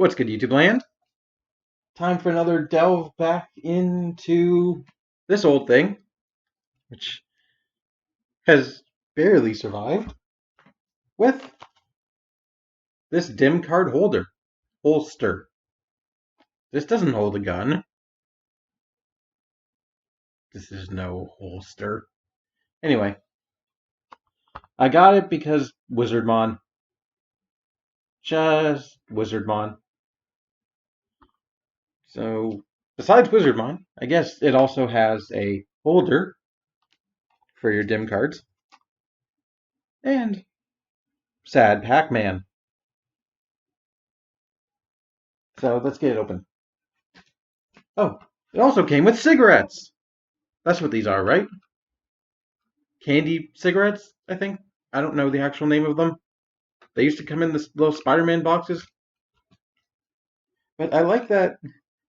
What's good, YouTube land? Time for another delve back into this old thing, which has barely survived, with this dim card holster. This doesn't hold a gun. This is no holster. Anyway, I got it because Wizardmon. Just Wizardmon. So, besides Wizardmon, I guess it also has a holder for your dim cards. And Sad Pac-Man. So let's get it open. Oh, it also came with cigarettes. That's what these are, right? Candy cigarettes, I think. I don't know the actual name of them. They used to come in this little Spider-Man boxes. But I like that.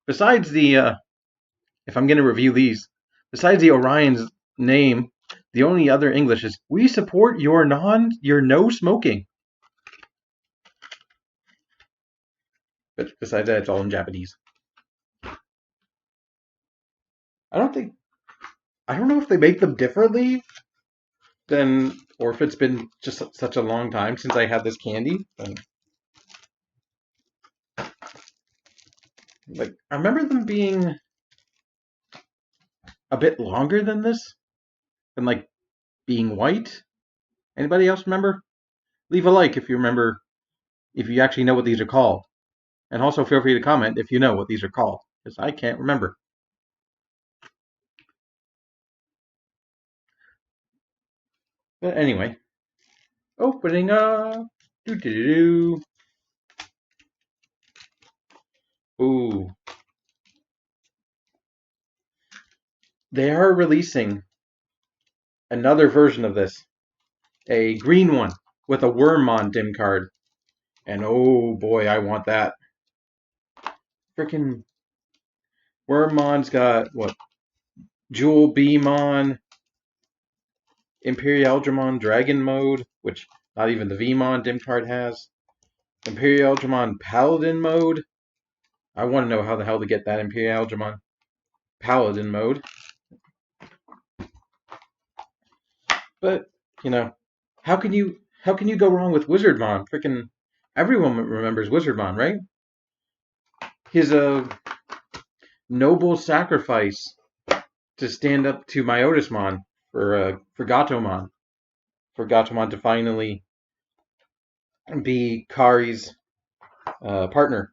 Besides if I'm going to review these, besides the Orion's name, the only other English is, we support your no smoking. But besides that, it's all in Japanese. I don't know if they make them differently or if it's been just such a long time since I had this candy. Like, I remember them being a bit longer than this, and like being white. Anybody else remember? Leave a like if you remember, if you actually know what these are called. And also feel free to comment if you know what these are called, because I can't remember. But anyway, opening up. Doo-doo-doo. Ooh. They are releasing another version of this. A green one with a Wormmon dim card. And oh boy, I want that. Freaking Wormmon's got, what? Jewel Beamon, Imperialdramon Dragon Mode, which not even the Vmon dim card has. Imperialdramon Paladin Mode. I want to know how the hell to get that Imperialdramon Paladin Mode. But, how can you go wrong with Wizardmon? Freaking everyone remembers Wizardmon, right? His noble sacrifice to stand up to Myotismon for Gatomon. For Gatomon to finally be Kari's partner.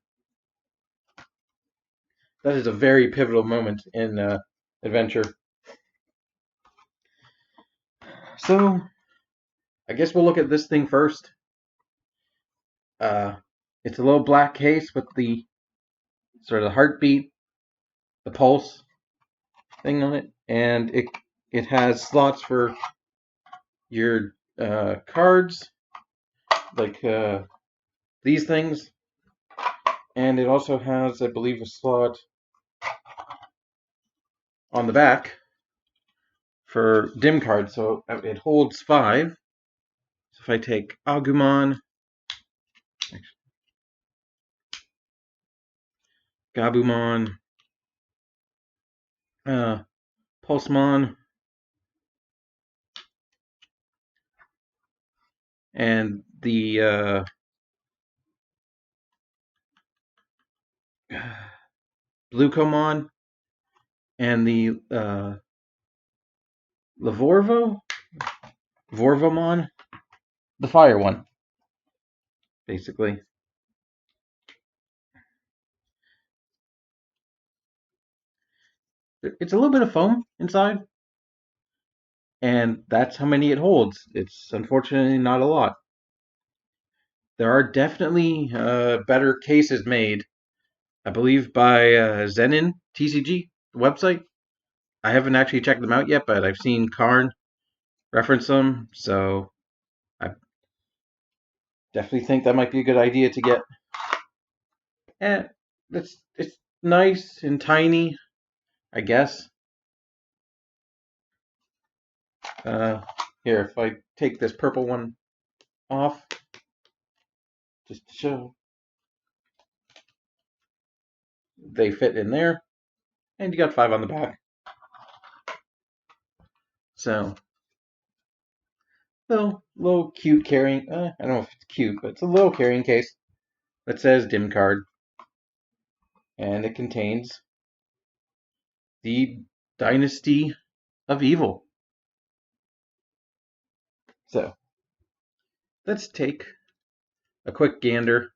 That is a very pivotal moment in adventure. So, I guess we'll look at this thing first. It's a little black case with the sort of heartbeat, the pulse thing on it, and it has slots for your cards, like these things, and it also has, I believe, a slot on the back for dim cards, so it holds 5. So if I take Agumon, Gabumon, Pulsemon, and the Blucomon, and the Vorvomon, the fire one, basically. It's a little bit of foam inside, and that's how many it holds. It's unfortunately not a lot. There are definitely better cases made, I believe, by Zenin TCG website. I haven't actually checked them out yet, but I've seen Karn reference them, so I definitely think that might be a good idea to get. And it's nice and tiny, I guess. Here, if I take this purple one off, just to show. they fit in there, and you got 5 on the back. So, little cute carrying. I don't know if it's cute, but it's a little carrying case that says Dim card, and it contains the Dynasty of Evil. So, let's take a quick gander.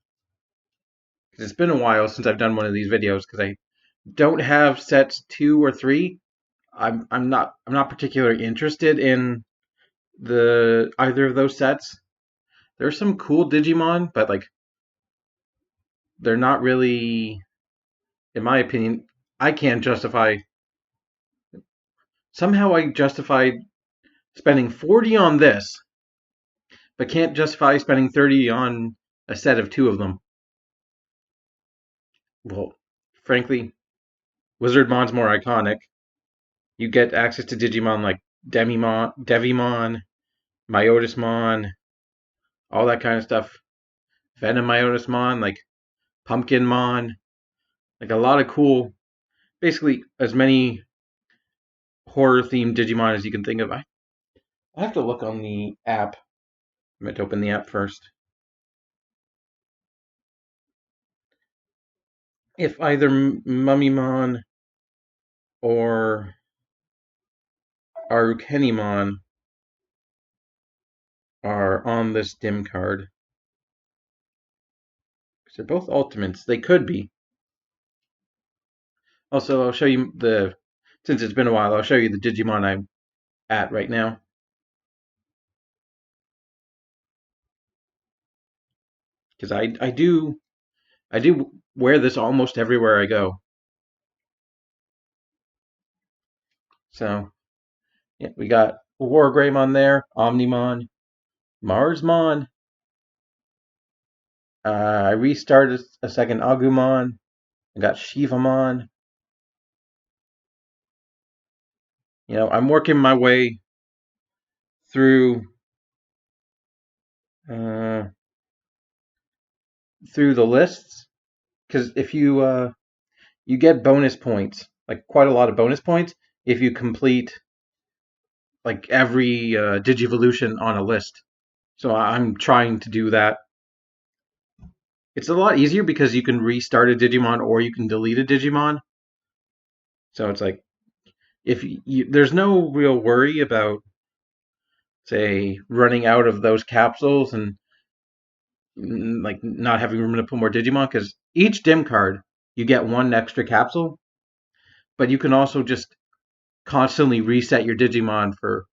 It's been a while since I've done one of these videos because I don't have sets 2 or 3. I'm not particularly interested in the either of those sets. There's some cool Digimon, but like they're not really, in my opinion, I can't justify. Somehow I justified spending 40 on this, but can't justify spending 30 on a set of 2 of them. Well, frankly, Wizardmon's more iconic. You get access to Digimon like Devimon, Myotismon, all that kind of stuff. Venom Myotismon, like Pumpkinmon, like a lot of cool, basically as many horror themed Digimon as you can think of. I have to look on the app. I'm going to open the app first. If either Mummymon or Arukenimon are on this dim card. Because they're both ultimates. They could be. Also, I'll show you since it's been a while, I'll show you the Digimon I'm at right now. Because I do wear this almost everywhere I go. So, yeah, we got Wargreymon there, Omnimon, Marsmon. I restarted a second Agumon. I got Shivamon. I'm working my way through uh, through the lists because if you get bonus points, like quite a lot of bonus points, if you complete like every Digivolution on a list. So I'm trying to do that. It's a lot easier because you can restart a Digimon or you can delete a Digimon. So it's like if there's no real worry about, say, running out of those capsules and like not having room to put more Digimon, because each dim card you get 1 extra capsule, but you can also just constantly reset your Digimon for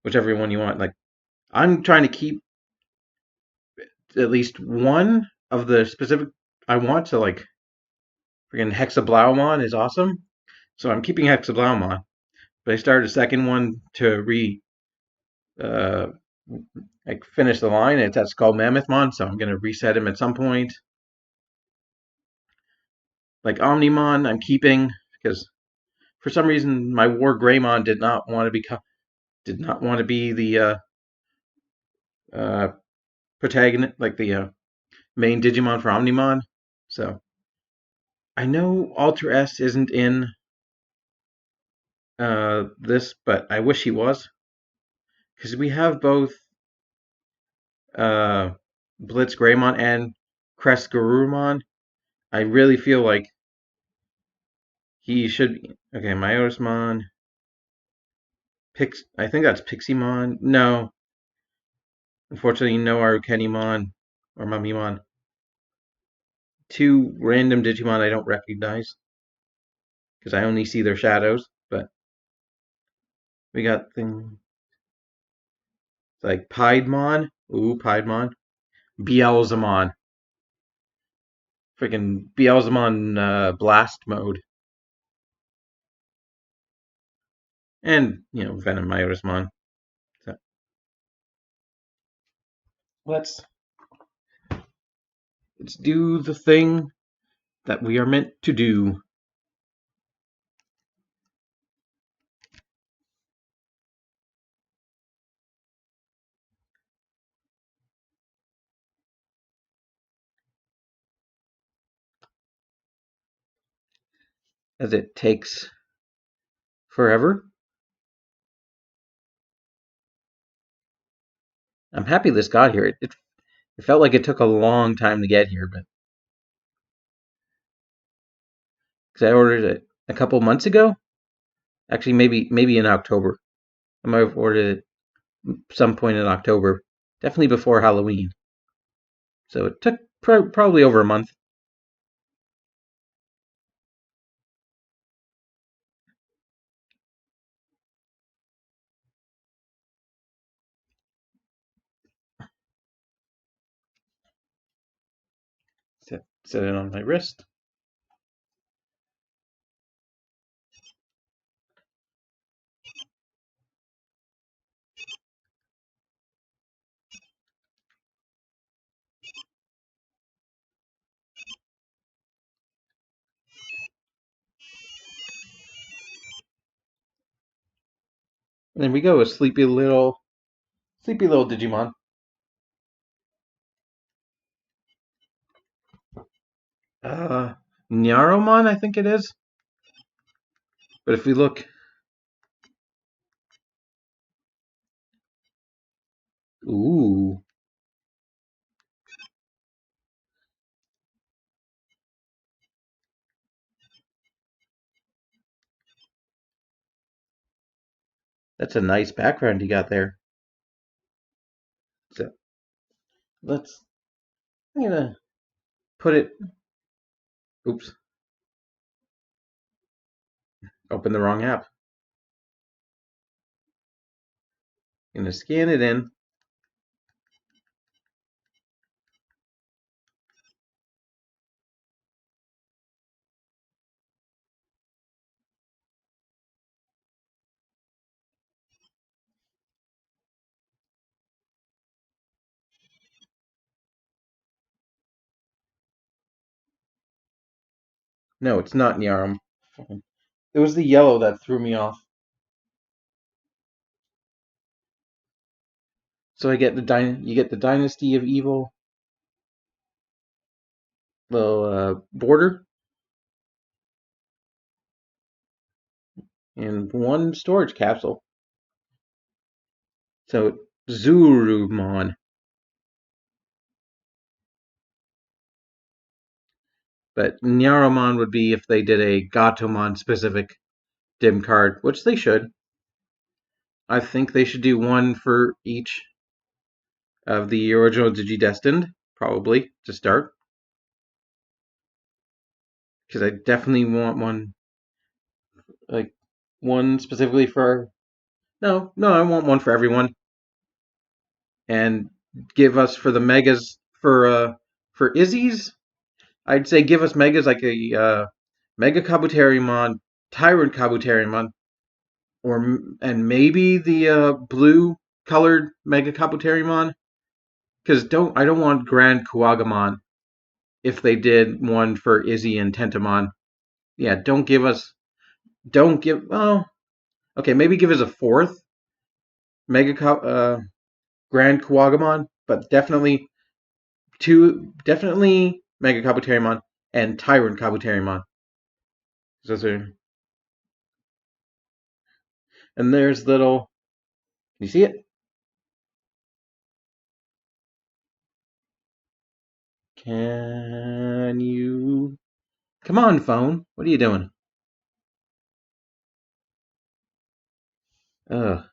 whichever one you want. Like I'm trying to keep at least one of the specific I want. So like freaking Hexablaumon is awesome, so I'm keeping Hexablaumon. But I started a second one to uh like finish the line. It's at Skull Mammothmon, so I'm gonna reset him at some point. Like Omnimon, I'm keeping because for some reason my War Greymon did not want to be the uh, protagonist, like the main Digimon for Omnimon. So I know Ultra S isn't in this, but I wish he was because we have both uh, Blitz Greymon and Crest Garurumon. I really feel like he should be. Okay, Myotismon. I think that's Piximon. No, unfortunately, no Arukenimon or Mummymon. 2 random Digimon I don't recognize because I only see their shadows. But we got things like Piedmon. Ooh, Piedmon. Beelzemon. Freaking Beelzemon blast mode. And, Venom Myotismon. So let's do the thing that we are meant to do. as it takes forever. I'm happy this got here. It felt like it took a long time to get here, but because I ordered it a couple months ago. Actually, maybe in October. I might have ordered it some point in October, definitely before Halloween. So it took probably over a month. Set it on my wrist. And there we go, a sleepy little Digimon. Uh, Nyaromon, I think it is. But if we look, ooh, that's a nice background you got there. So let's, I'm gonna put it, oops, open the wrong app. I'm gonna scan it in. No, it's not Nyarum. It was the yellow that threw me off. So I get you get the Dynasty of Evil little border and one storage capsule. So Zurumon, but Nyaromon would be if they did a Gatomon specific dim card, which they should. I think they should do one for each of the original Digidestined, probably to start, because I definitely want one, like one specifically for. No, I want one for everyone, and give us for the megas for Izzy's. I'd say give us megas like a Mega Kabuterimon, Tyrant Kabuterimon, and maybe the blue colored Mega Kabuterimon. Because I don't want Grand Kuwagamon if they did one for Izzy and Tentamon. Yeah, don't give okay, maybe give us a fourth Grand Kuwagamon, but definitely Mega Kabuterimon and Tyrant Kabuterimon. Those are, and there's little. Can you see it? Can you? Come on, phone. What are you doing? Ugh.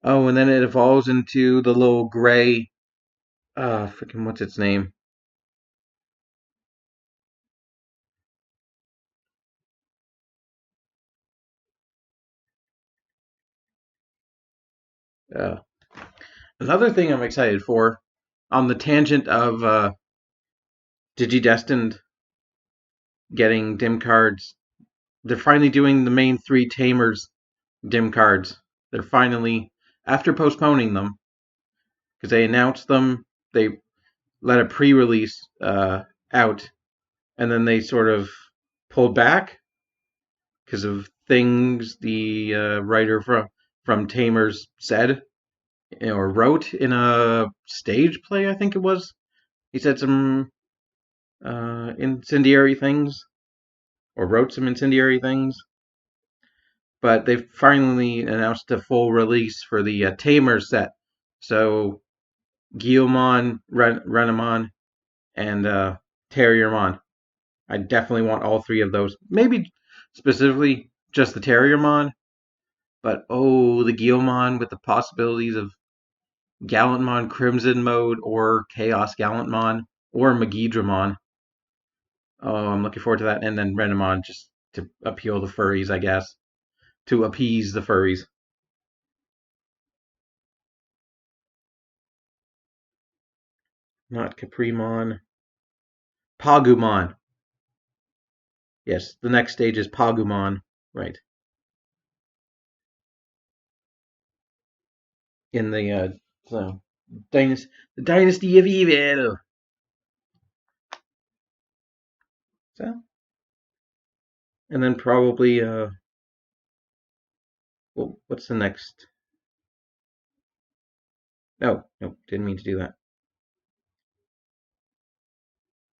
Oh, and then it evolves into the little gray. Freaking what's its name? Uh, Another thing I'm excited for, on the tangent of Digidestined getting dim cards, they're finally doing the main three Tamers dim cards. They're finally, after postponing them, because they announced them, they let a pre-release out, and then they sort of pulled back because of things the writer from Tamers said or wrote in a stage play, I think it was. He said some. incendiary things, or wrote some incendiary things. But they've finally announced a full release for the Tamer set. So Guillemon, Renamon, and Terriermon. I definitely want all three of those. Maybe specifically just the Terriermon, but oh, the Guillemon with the possibilities of Gallantmon Crimson mode or Chaos Gallantmon or Magidramon. Oh, I'm looking forward to that. And then Renamon just to appeal the furries, I guess. To appease the furries. Not Caprimon. Pagumon. Yes, the next stage is Pagumon. Right. In the so the Dynasty of Evil. So, and then probably well, what's the next? No, didn't mean to do that.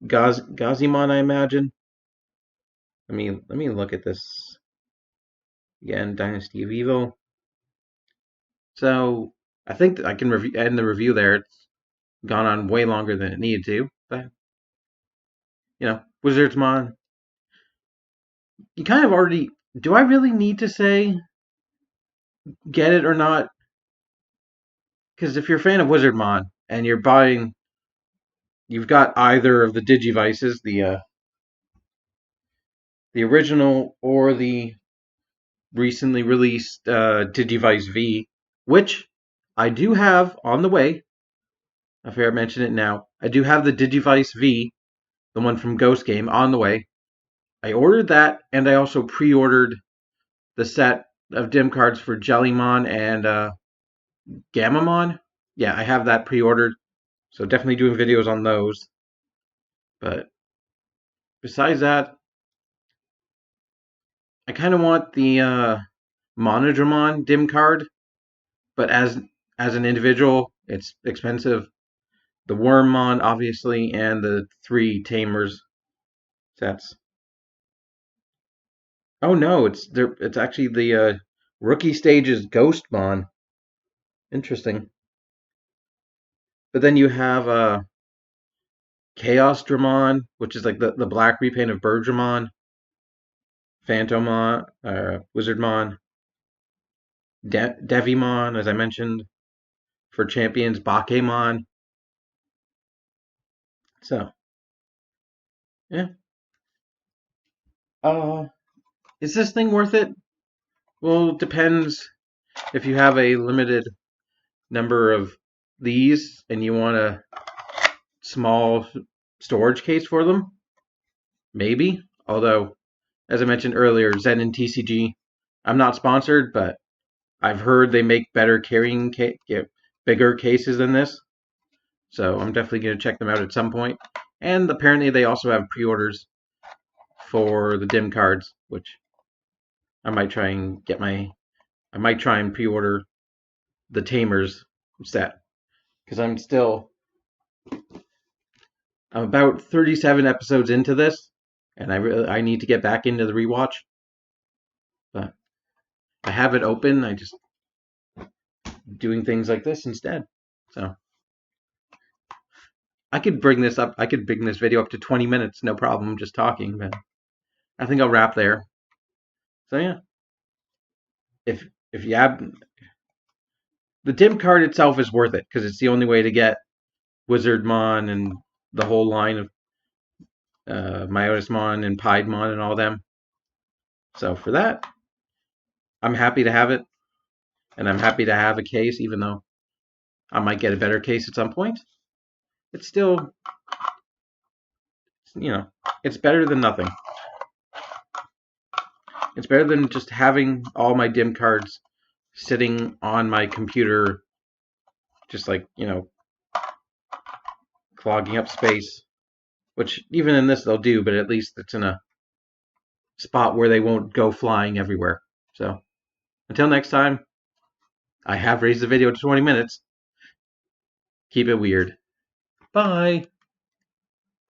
Gazimon, I imagine. Let me look at this again. Dynasty of Evil. So I think that I can end the review there. It's gone on way longer than it needed to, but Wizardsmon. You kind of already. Do I really need to say get it or not? Because if you're a fan of Wizardmon and you're buying, you've got either of the Digivices, the original or the recently released Digivice V, which I do have on the way. I figure I mention it now. I do have the Digivice V, the one from Ghost Game, on the way. I ordered that, and I also pre-ordered the set of dim cards for Jellymon and Gammamon. Yeah, I have that pre-ordered, so definitely doing videos on those. But besides that, I kind of want the Monodramon dim card, but as an individual, it's expensive. The Wormmon, obviously, and the 3 Tamers sets. Oh no, it's actually the rookie stage's Ghostmon. Interesting. But then you have Chaos Dramon, which is like the black repaint of Birdramon, Phantomon, Wizardmon, Devimon, as I mentioned, for champions, Bakemon. So, yeah. Is this thing worth it? Well, it depends if you have a limited number of these and you want a small storage case for them. Maybe. Although, as I mentioned earlier, Zen and TCG, I'm not sponsored, but I've heard they make better carrying bigger cases than this. So I'm definitely going to check them out at some point. And apparently they also have pre-orders for the dim cards, which I might try and pre-order the Tamers set because I'm about 37 episodes into this, and I need to get back into the rewatch. But I have it open. I just doing things like this instead. So I could bring this video up to 20 minutes, no problem, just talking. But I think I'll wrap there. So yeah, if you have the dim card itself is worth it because it's the only way to get Wizardmon and the whole line of Myotismon and Piedmon and all them. So for that, I'm happy to have it, and I'm happy to have a case, even though I might get a better case at some point. It's still, it's better than nothing. It's better than just having all my dim cards sitting on my computer, just like, clogging up space, which even in this they'll do, but at least it's in a spot where they won't go flying everywhere. So until next time, I have raised the video to 20 minutes. Keep it weird. Bye.